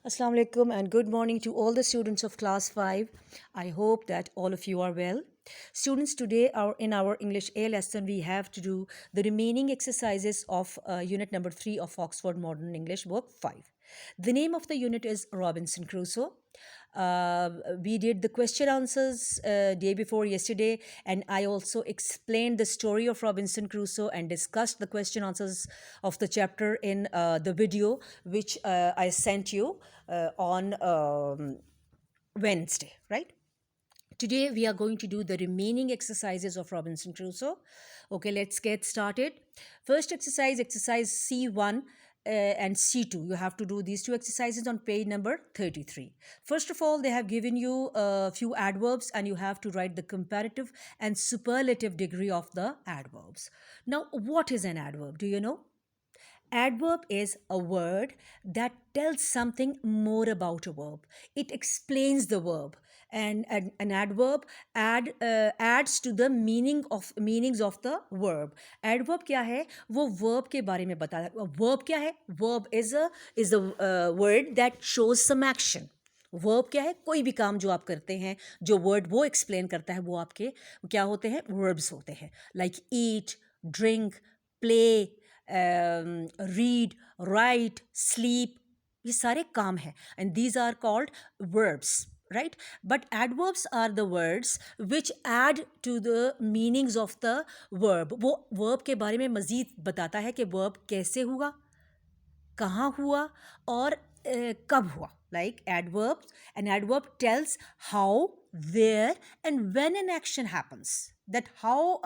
Assalamu alaikum and good morning to all the students of class 5. I hope that all of you are well. Students, today in our English A lesson, we have to do the remaining exercises of unit number 3 of Oxford Modern English Book 5. The name of the unit is Robinson Crusoe. Uh, we did the question answers day before yesterday, and I also explained the story of Robinson Crusoe and discussed the question answers of the chapter in the video which I sent you on Wednesday, right? Today we are going to do the remaining exercises of Robinson Crusoe. Okay, let's get started. First exercise, exercise C1 and C2. You have to do these two exercises on page number 33. First of all, they have given you a few adverbs and you have to write the comparative and superlative degree of the adverbs. Now, what is an adverb? Do you know? Adverb is a word that tells something more about a verb. It explains the verb, and an adverb adds to the meanings of the verb. Adverb क्या है? वो verb के बारे में बताता है. Verb क्या है? Verb is a word that shows some action. Verb क्या है? कोई भी काम जो आप करते हैं, जो वर्ड वो एक्सप्लेन करता है, वो आपके क्या होते हैं? वर्ब्स होते हैं. Like eat, drink, play, read, write, sleep, ये सारे काम हैं and these are called verbs, right? But adverbs are the words which add to the meanings of the verb. वो verb के बारे में मज़ीद बताता है कि verb कैसे हुआ, कहाँ हुआ और कब हुआ. Like adverbs, an adverb tells how, where, and when an action happens. That how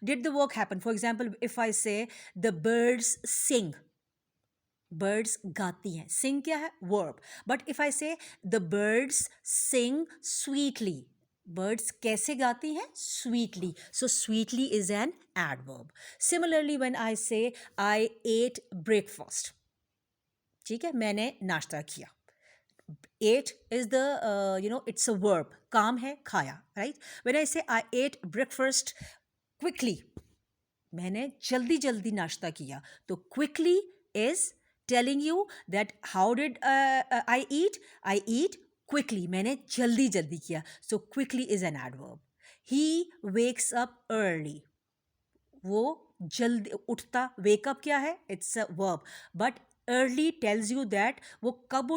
did the work happen. For example, if I say the birds sing, birds गाती हैं. Sing क्या है? Verb. But if I say the birds sing sweetly, birds कैसे गाती हैं? Sweetly. So sweetly is an adverb. Similarly, when I say I ate breakfast, ठीक है, मैंने नाश्ता किया. Ate is the it's a verb. काम है, खाया, right? When I say I ate breakfast quickly, मैंने जल्दी जल्दी नाश्ता किया. तो quickly is telling you that how did I eat? I eat quickly. मैंने जल्दी जल्दी किया. So quickly is an adverb. He wakes up early. वो जल्दी उठता. Wake up क्या है? It's a verb. But early tells you that वो कब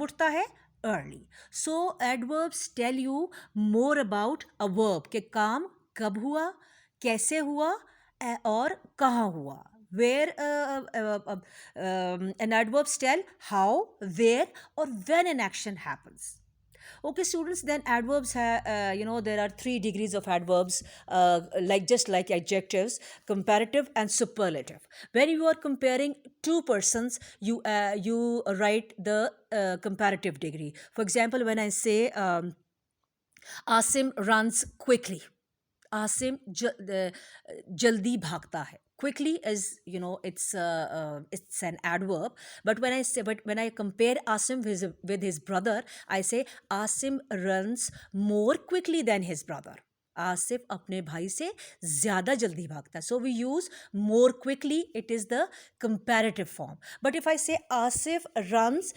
उठता है? Early. So adverbs tell you more about a verb कि काम कब हुआ, कैसे हुआ और कहाँ हुआ. Where an adverbs tell how, where or when an action happens. Okay, students, then adverbs have, there are 3 degrees of adverbs, just like adjectives: comparative and superlative. When you are comparing two persons, you write the comparative degree. For example, when I say Asim runs quickly, Asim jaldi bhagta hai. Quickly is, it's an adverb. But when I compare Asim with his brother, I say Asim runs more quickly than his brother. Asif अपने भाई से ज़्यादा जल्दी भागता है. So we use more quickly. It is the comparative form. But if I say Asif runs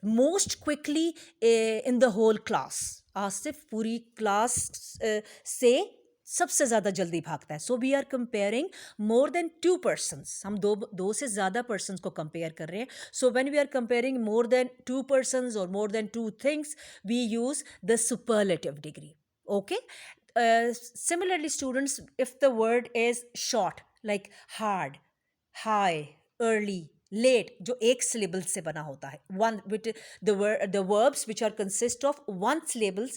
most quickly in the whole class, Asif पूरी class से सबसे ज़्यादा जल्दी भागता है. So we are comparing more than 2 persons. हम दो से ज़्यादा persons को कंपेयर कर रहे हैं. So when we are comparing more than 2 persons और more than 2 things, we use the superlative degree. Okay. Similarly, students, if the word is short, like hard, high, early, late, जो एक syllable से बना होता है, one with the verbs which are consist of one syllable,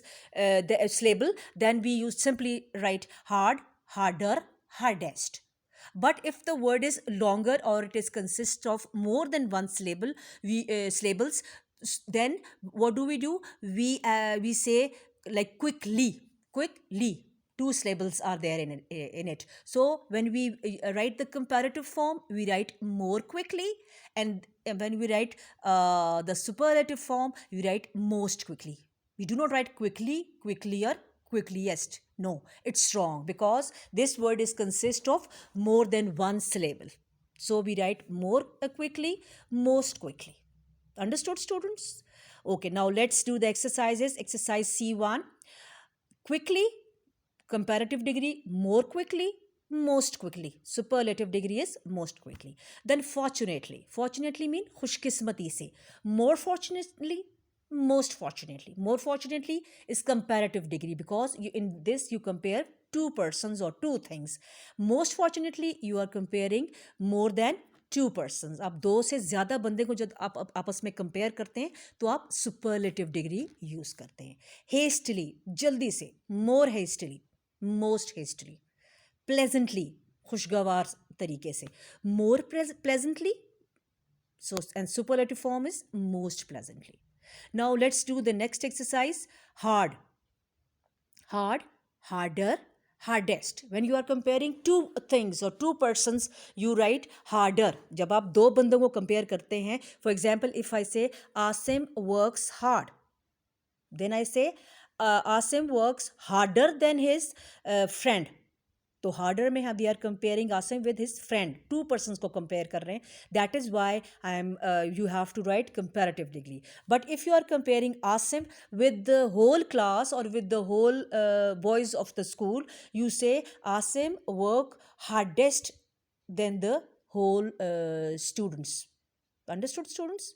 then we use simply write hard, harder, hardest. But if the word is longer or it is consist of more than one syllable, syllables, then what do? We say like quickly. 2 syllables are there in it. So when we write the comparative form, we write more quickly, and when we write the superlative form, we write most quickly. We do not write quickly, quicklier, quickliest. No, it's wrong, because this word is consist of more than one syllable. So we write more quickly, most quickly. Understood, students? Okay, now let's do the exercises. Exercise C1. Quickly, comparative degree, more quickly, most quickly. Superlative degree is most quickly. Then fortunately. Fortunately mean खुशकिस्मती से. More fortunately, most fortunately. More fortunately is comparative degree because in this you compare two persons or two things. Most fortunately you are comparing more than to persons. आप दो से ज़्यादा बंदे को जब आप आपस में कंपेयर करते हैं तो आप सुपरलेटिव डिग्री यूज़ करते हैं. हेस्टली, जल्दी से, मोर हेस्टली, मोस्ट हेस्टली. प्लेजेंटली, खुशगवार तरीके से, मोर pleasantly. So, and superlative form is most pleasantly. Now let's do the next exercise. Hard. Hard, harder, hardest. When you are comparing two things or two persons, you write harder. जब आप दो बंदों को compare करते हैं, for example, if I say Asim works hard, then I say Asim works harder than his friend. तो harder में we are comparing Asim with his friend. Two persons को कंपेयर कर रहे हैं. That is why I am you have to write comparative degree. But if you are comparing Asim with the whole class और with the whole boys of the school, you say Asim work hardest than the whole students. Understood, students?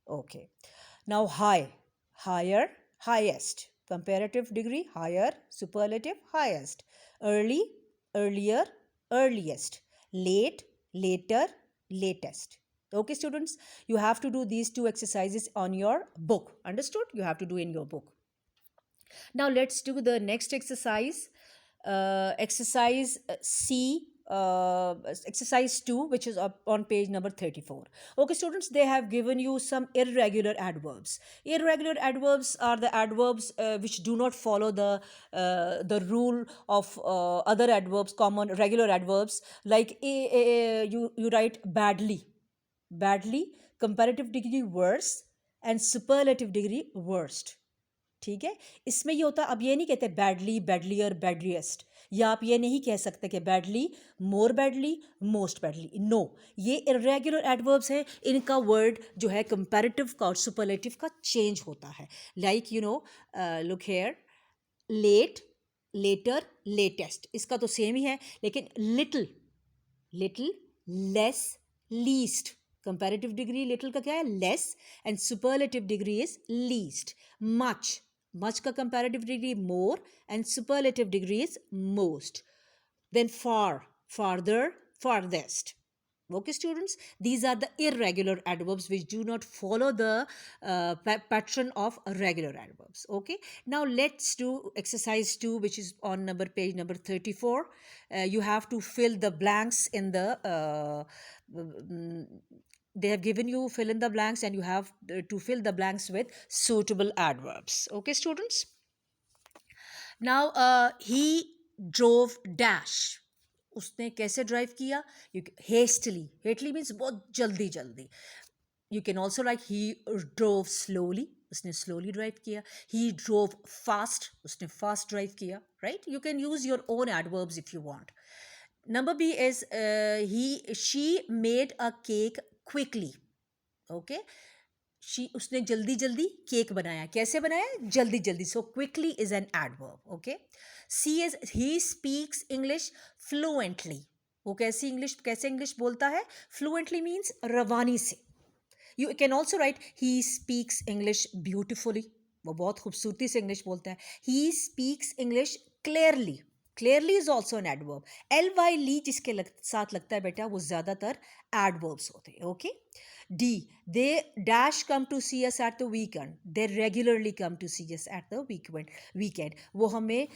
Okay. Now high, higher, highest. Comparative degree, higher. Superlative, highest. Early, earlier, earliest. Late, later, latest. Okay, students, you have to do these two exercises on your book. Understood? You have to do in your book. Now let's do the next exercise. Exercise C, exercise 2, which is up on page number 34. Okay, students, they have given you some irregular adverbs. Irregular adverbs are the adverbs which do not follow the rule of other adverbs, common regular adverbs. Like you write badly. Badly, comparative degree worse, and superlative degree worst. ठीक है. इसमें ये होता, अब ये नहीं कहते badly, बैडलियर, बैडलिएस्ट, या आप ये नहीं कह सकते कि बैडली, मोर बैडली, मोस्ट बैडली. नो, ये इरेगुलर एडवर्ब्स हैं. इनका वर्ड जो है कंपैरेटिव का और सुपरलेटिव का चेंज होता है. Like you know, look here, late, later, latest. इसका तो सेम ही है, लेकिन little, little, less, least. Comparative degree little का क्या है? Less. And superlative degree is least. Much, much का comparative degree more, and superlative degree is most. Then far, farther, farthest. Okay, students, these are the irregular adverbs which do not follow the pattern of regular adverbs. Okay, now let's do exercise 2, which is on page number 34. You have to fill the blanks in the they have given you fill in the blanks, and you have to fill the blanks with suitable adverbs. Okay, students? Now, he drove dash. उसने कैसे drive किया? Hastily. Hastily means बहुत जल्दी जल्दी. You can also write he drove slowly. उसने slowly drive किया. He drove fast. उसने fast drive किया. Right? You can use your own adverbs if you want. Number B is she made a cake quickly. Okay, उसने जल्दी जल्दी cake बनाया. कैसे बनाया? जल्दी जल्दी. So quickly is an adverb. Okay. C is he speaks English fluently. वो कैसे इंग्लिश बोलता है? Fluently means रवानी से. You can also write he speaks English beautifully. वो बहुत खूबसूरती से इंग्लिश बोलता है. He speaks English clearly. Clearly is also an adverb. ly ली जिसके साथ लगता है बेटा, वो ज़्यादातर adverbs होते हैं. Okay. D, they dash come to see us at the weekend. They regularly come to see us at the weekend. वो हमें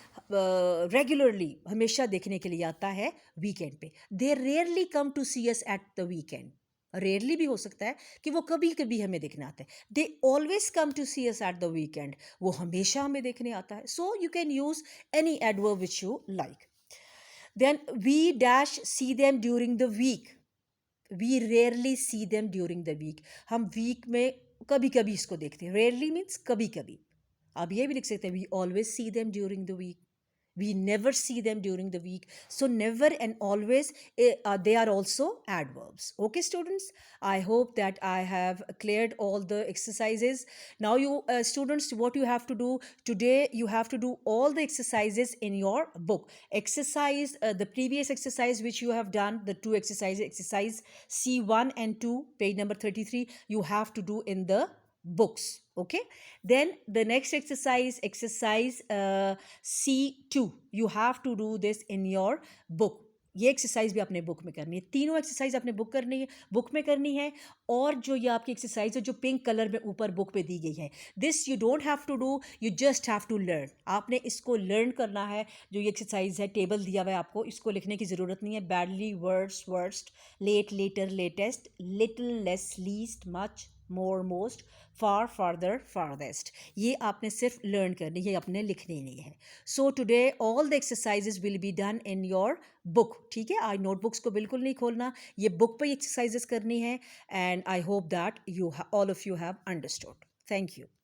regularly हमेशा देखने के लिए आता है weekend पे. They rarely come to see us at the weekend. Rarely भी हो सकता है कि वो कभी कभी हमें देखने आते हैं. They always come to see us at the weekend. वो हमेशा हमें देखने आता है. So you can use any adverb which you like. Then we dash see them during the week. We rarely see them during the week. हम week में कभी कभी इसको देखते हैं. रेयरली मीन्स कभी कभी. आप ये भी लिख सकते हैं we always see them during the week. We never see them during the week. So never and always, they are also adverbs. Okay, students, I hope that I have cleared all the exercises. Now you students, what you have to do today, you have to do all the exercises in your book. Exercise, the previous exercise which you have done, the two exercises, exercise C1 and 2, page number 33, you have to do in the books. Okay, then the next exercise, exercise C2, you have to do this in your book. ये exercise भी अपने book में करनी है, तीनों exercise अपने book में करनी है। और जो ये आपकी एक्सरसाइज है जो पिंक कलर में ऊपर बुक पे दी गई है, this you don't have to do, you just have to learn. आपने इसको लर्न करना है। जो ये एक्सरसाइज है, टेबल दिया हुआ है आपको, इसको लिखने की ज़रूरत नहीं है। Badly, worse, worst, late, later, latest, little, less, least, much, more, most, far, farther, farthest, ये आपने सिर्फ लर्न करनी है, अपने लिखनी नहीं है। So today all the exercises will be done in your book. ठीक है, आज नोटबुक्स को बिल्कुल नहीं खोलना, ये बुक पे एक्सरसाइजेस करनी है। And I hope that you all of you have understood. Thank you.